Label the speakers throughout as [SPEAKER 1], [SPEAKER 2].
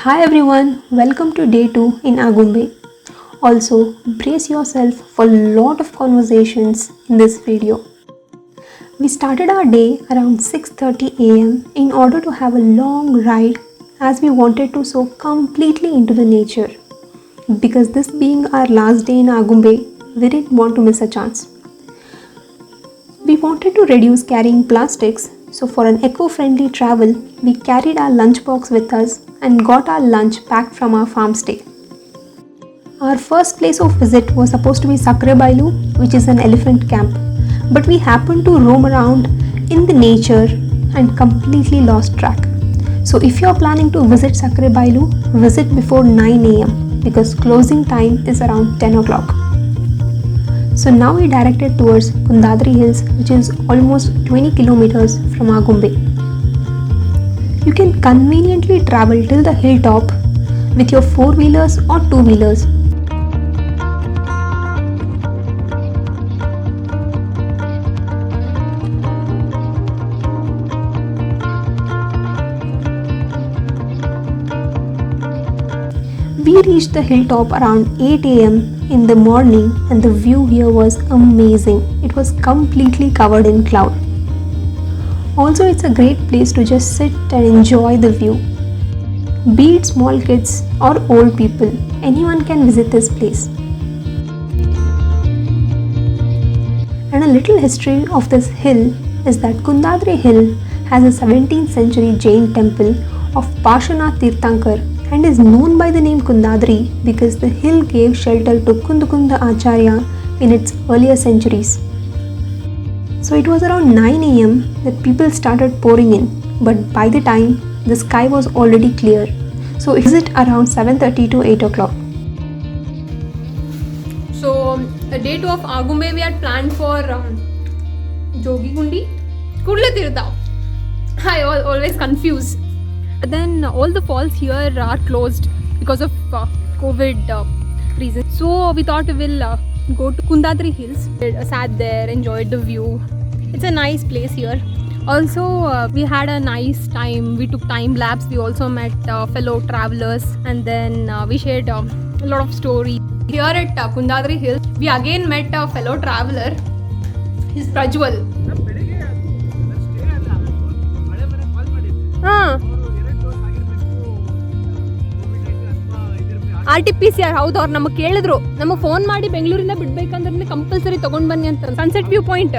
[SPEAKER 1] Hi everyone, welcome to day 2 in Agumbe. Also, brace yourself for a lot of conversations in this video. We started our day around 6:30 am in order to have a long ride as we wanted to soak completely into the nature. Because this being our last day in Agumbe, we didn't want to miss a chance. We wanted to reduce carrying plastics, so for an eco-friendly travel, we carried our lunchbox with us and got our lunch packed from our farm stay. Our first place of visit was supposed to be Sakrebailu, which is an elephant camp, but we happened to roam around in the nature and completely lost track. So if you are planning to visit Sakrebailu, visit before 9 am because closing time is around 10 o'clock. So now we directed towards Kundadri Hills, which is almost 20 kilometers from Agumbe. You can conveniently travel till the hilltop with your 4-wheelers or 2-wheelers. We reached the hilltop around 8 am in the morning and the view here was amazing. It was completely covered in cloud. Also, it's a great place to just sit and enjoy the view. Be it small kids or old people, anyone can visit this place. And a little history of this hill is that Kundadri Hill has a 17th century Jain temple of Parshvanath Tirthankar and is known by the name Kundadri because the hill gave shelter to Kundakunda Acharya in its earlier centuries. So it was around 9 am that people started pouring in, but by the time the sky was already clear. So it was around 7:30 to 8 o'clock.
[SPEAKER 2] So day 2 of Agumbe we had planned for Jogigundi, Kudla. I always confuse. Then all the falls here are closed because of COVID reasons. So we thought we will go to Kundadri Hills. Sat there, enjoyed the view. It's a nice place here. Also, we had a nice time. We took time lapse. We also met fellow travelers, and then we shared a lot of stories. Here at Kundadri Hills, we again met a fellow traveler. He's Prajwal. RT-PCR ಹೌದು ಅವ್ರು ನಮಗೆ ಕೇಳಿದ್ರು ನಮಗೆ phone ಮಾಡಿ ಬೆಂಗಳೂರಿಂದ ಬಿಡ್ಬೇಕಂದ್ರೆ compulsory ತಗೊಂಡ್ ಬನ್ನಿ ಅಂತ ಸನ್ಸೆಟ್ ವ್ಯೂ ಪಾಯಿಂಟ್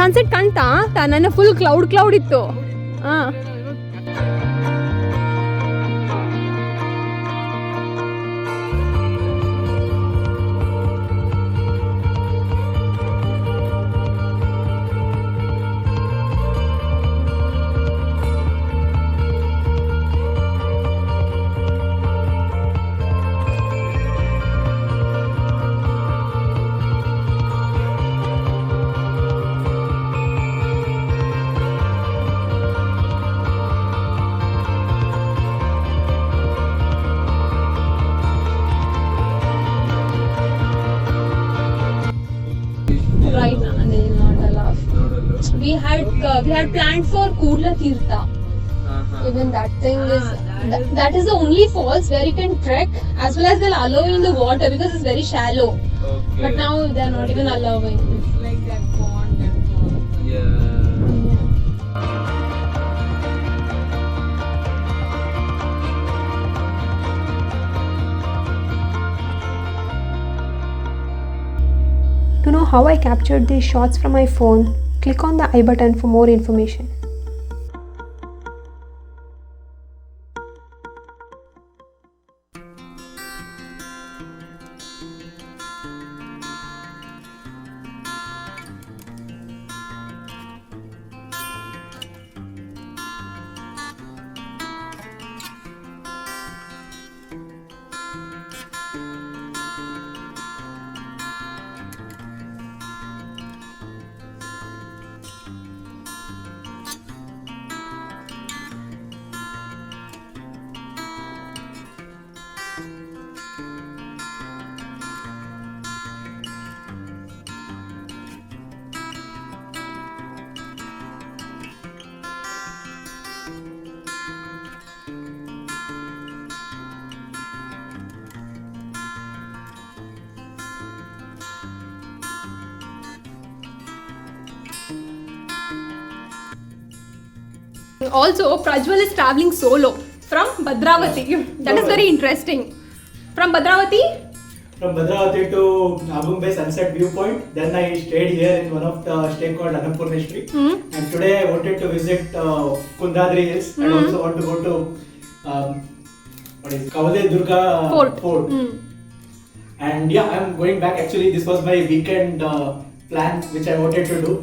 [SPEAKER 2] ಸನ್ಸೆಟ್ ಕಾಣ್ತಾ ನನ್ನ ಫುಲ್ ಕ್ಲೌಡ್ ಇತ್ತು We had planned for Coorg Tirtha. Even that thing is that is the only falls where you can trek as well as they'll allow you in the water because it's very shallow. Okay. But now they're not even allowing. It's like that pond and all. Yeah.
[SPEAKER 1] To know how I captured these shots from my phone, click on the I button for more information.
[SPEAKER 2] Also, Prajwal is traveling solo from Bhadravati. That is very interesting. From Bhadravati?
[SPEAKER 3] From Bhadravati to Agumbe Sunset Viewpoint. Then I stayed here in one of the stay called Annapurneshwari. And today I wanted to visit Kundadri Hills and also want to go to Kavale Durga Fort. And yeah, I'm going back. Actually, this was my weekend plan which I wanted to do.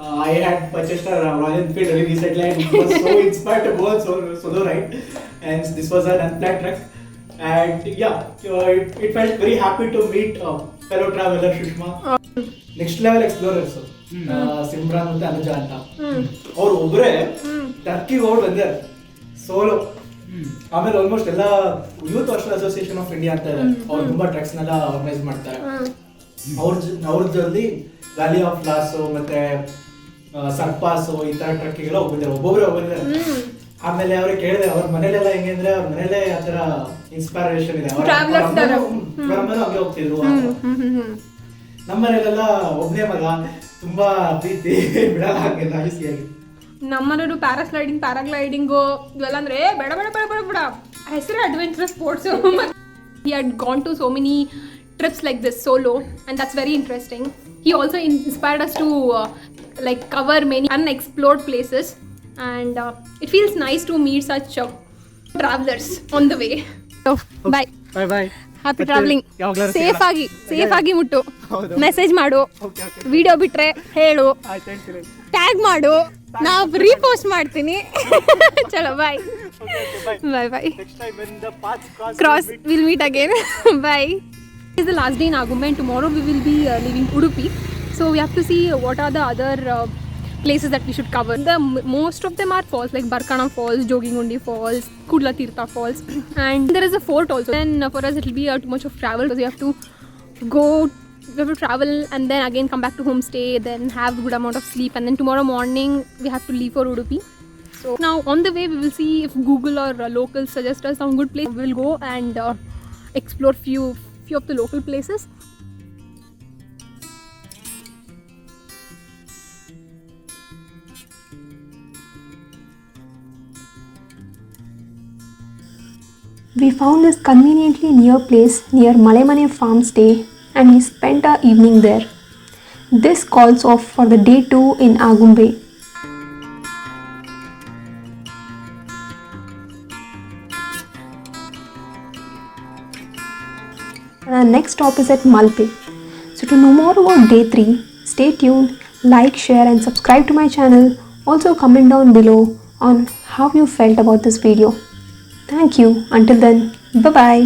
[SPEAKER 3] I had purchased a Royal Enfield very recently and was so inspired to go on solo ride. And this was an unplanned trek. And yeah, it felt very happy to meet fellow traveler Shushma. Next level explorers. Simran and Anuja anta. Or ಒಬ್ಬರೇ ಟರ್ಕಿಗೆ ಹೋಗಿ ಬಂದಾರೆ solo. ಆಮೇಲೆ almost ಎಲ್ಲ youth hostel association of India ಅಂತ ಇದೆ, ಅವ್ರು ತುಂಬಾ treks ನೆಲ್ಲ ಆರ್ಗನೈಸ್ ಮಾಡ್ತಾರೆ. ಅವ್ರದ್ರಲ್ಲಿ ವ್ಯಾಲಿ ಆಫ್ ಫ್ಲಾಸ್ ಮತ್ತೆ ಸರ್ಪಾಸ್ ಈ ತರ ಟ್ರಕ್ಕಿಗೆಲ್ಲ ಹೋಗಿದ್ದಾರೆ, ಒಬ್ಬೊಬ್ಬರೇ ಹೋಗಿದ್ದಾರೆ. ಆಮೇಲೆ ಅವ್ರಿಗೆ ಕೇಳಿದೆ ಅವ್ರ ಮನೇಲೆಲ್ಲ ಹೆಂಗೆ ಅಂದ್ರೆ ಅವ್ರ ಮನೇಲೆ ಆ ತರ ಇನ್ಸ್ಪಿರೇಷನ್ ಇದೆ, ಅವ್ರ ಅಮ್ಮನೂ ಹಂಗೆ ಹೋಗ್ತಿದ್ರು. ನಮ್ಮ ಮನೇಲೆಲ್ಲ ಒಬ್ಬನೇ ಮಗ, ತುಂಬಾ ಪ್ರೀತಿ ಬಿಡಲ್ಲ ಹಾಗೆಲ್ಲ ಈಸಿಯಾಗಿ.
[SPEAKER 2] ನಮ್ಮನೇರು ಪ್ಯಾರಾಗ್ಲೈಡಿಂಗು ಇವೆಲ್ಲ ಅಂದ್ರೆ ಬೇಡ ಬೇಡ ಬೇಡ ಬೇಡ ಬೇಡ ಹೆಸರು adventurous sports. He had gone to so many trips like this solo and that's very interesting. He also inspired us to like cover many unexplored places and it feels nice to meet such travelers on the way. So bye
[SPEAKER 3] bye.
[SPEAKER 2] Happy traveling. Safe ಆಗಿ ಮುಟ್ಟು, message ಮಾಡು, video ಬಿಟ್ರೆ ಹೇಳು, tag ಮಾಡು, ನಾವು repost ಮಾಡ್ತೀನಿ. ಚಲೋ bye bye bye. Cross will meet again. Bye. This is the last day in Agumbe and tomorrow we will be leaving Udupi. So we have to see what are the other places that we should cover. Most of them are falls like Barkana Falls, Jogingundi Falls, Kudla Tirtha Falls, and there is a fort also. Then for us it will be too much of travel because we have to travel and then again come back to homestay, then have a good amount of sleep, and then tomorrow morning we have to leave for Udupi. So now on the way we will see if Google or locals suggest us some good place. We will go and explore few of the local places.
[SPEAKER 1] We found this conveniently near place near Malemane farm stay and we spent our evening there. This calls off for the day 2 in Agumbe. And our next stop is at Malpe. So to know more about day 3, stay tuned, like, share and subscribe to my channel. Also comment down below on how you felt about this video. Thank you. Until then, bye-bye.